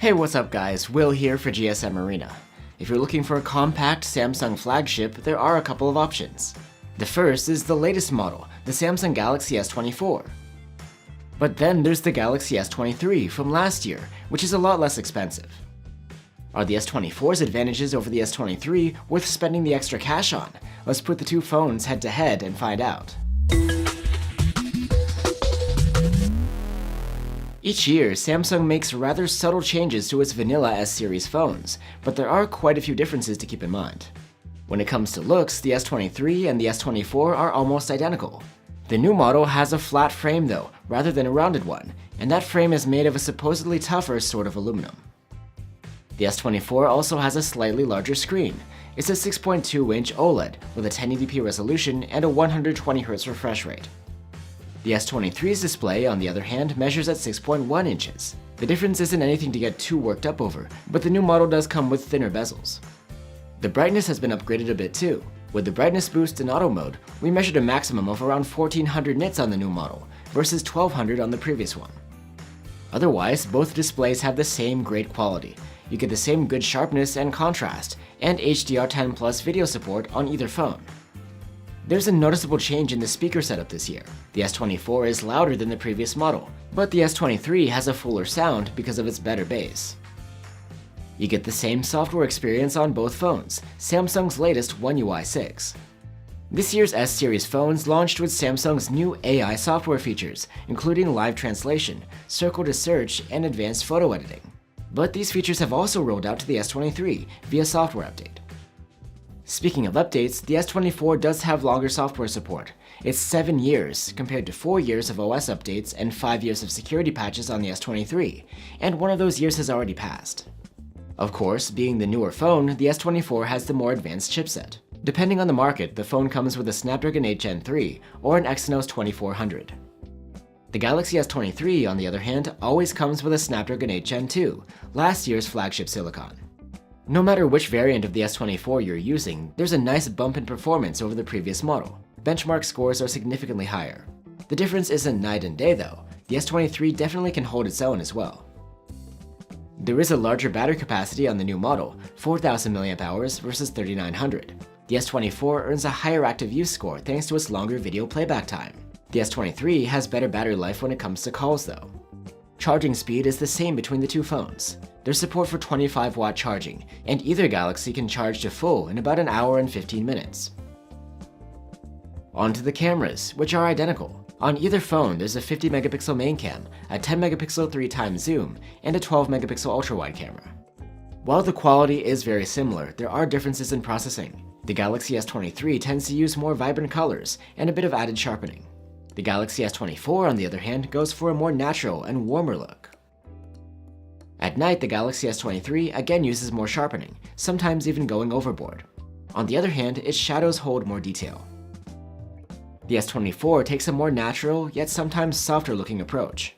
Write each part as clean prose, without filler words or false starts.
Hey, what's up guys, Will here for GSM Arena. If you're looking for a compact Samsung flagship, there are a couple of options. The first is the latest model, the Samsung Galaxy S24. But then there's the Galaxy S23 from last year, which is a lot less expensive. Are the S24's advantages over the S23 worth spending the extra cash on? Let's put the two phones head to head and find out. Each year, Samsung makes rather subtle changes to its vanilla S-series phones, but there are quite a few differences to keep in mind. When it comes to looks, the S23 and the S24 are almost identical. The new model has a flat frame though, rather than a rounded one, and that frame is made of a supposedly tougher sort of aluminum. The S24 also has a slightly larger screen. It's a 6.2-inch OLED with a 1080p resolution and a 120Hz refresh rate. The S23's display, on the other hand, measures at 6.1 inches. The difference isn't anything to get too worked up over, but the new model does come with thinner bezels. The brightness has been upgraded a bit too. With the brightness boost in auto mode, we measured a maximum of around 1400 nits on the new model, versus 1200 on the previous one. Otherwise, both displays have the same great quality. You get the same good sharpness and contrast, and HDR10 Plus video support on either phone. There's a noticeable change in the speaker setup this year. The S24 is louder than the previous model, but the S23 has a fuller sound because of its better bass. You get the same software experience on both phones, Samsung's latest One UI 6. This year's S-series phones launched with Samsung's new AI software features, including live translation, circle to search, and advanced photo editing. But these features have also rolled out to the S23 via software update. Speaking of updates, the S24 does have longer software support. It's 7 years, compared to 4 years of OS updates and 5 years of security patches on the S23, and one of those years has already passed. Of course, being the newer phone, the S24 has the more advanced chipset. Depending on the market, the phone comes with a Snapdragon 8 Gen 3 or an Exynos 2400. The Galaxy S23, on the other hand, always comes with a Snapdragon 8 Gen 2, last year's flagship silicon. No matter which variant of the S24 you're using, there's a nice bump in performance over the previous model. Benchmark scores are significantly higher. The difference isn't night and day though. The S23 definitely can hold its own as well. There is a larger battery capacity on the new model, 4000 mAh versus 3900. The S24 earns a higher active use score thanks to its longer video playback time. The S23 has better battery life when it comes to calls though. Charging speed is the same between the two phones. There's support for 25-watt charging, and either Galaxy can charge to full in about an hour and 15 minutes. On to the cameras, which are identical. On either phone, there's a 50-megapixel main cam, a 10-megapixel 3x zoom, and a 12-megapixel ultra-wide camera. While the quality is very similar, there are differences in processing. The Galaxy S23 tends to use more vibrant colors and a bit of added sharpening. The Galaxy S24, on the other hand, goes for a more natural and warmer look. At night, the Galaxy S23 again uses more sharpening, sometimes even going overboard. On the other hand, its shadows hold more detail. The S24 takes a more natural, yet sometimes softer looking approach.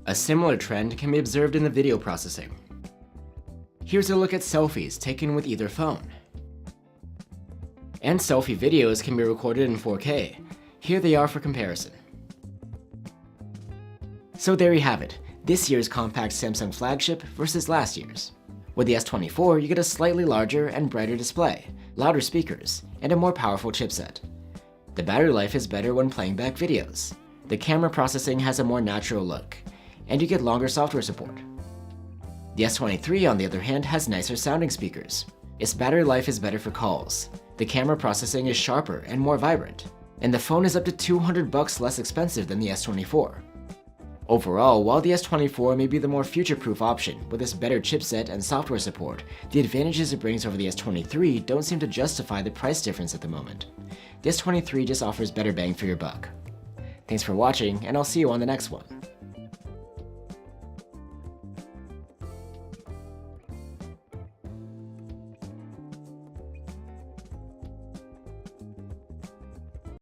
A similar trend can be observed in the video processing. Here's a look at selfies taken with either phone. And selfie videos can be recorded in 4K. Here they are for comparison. So there you have it, this year's compact Samsung flagship versus last year's. With the S24, you get a slightly larger and brighter display, louder speakers, and a more powerful chipset. The battery life is better when playing back videos. The camera processing has a more natural look, and you get longer software support. The S23, on the other hand, has nicer sounding speakers. Its battery life is better for calls. The camera processing is sharper and more vibrant, and the phone is up to $200 less expensive than the S24. Overall, while the S24 may be the more future-proof option with its better chipset and software support, the advantages it brings over the S23 don't seem to justify the price difference at the moment. The S23 just offers better bang for your buck. Thanks for watching, and I'll see you on the next one.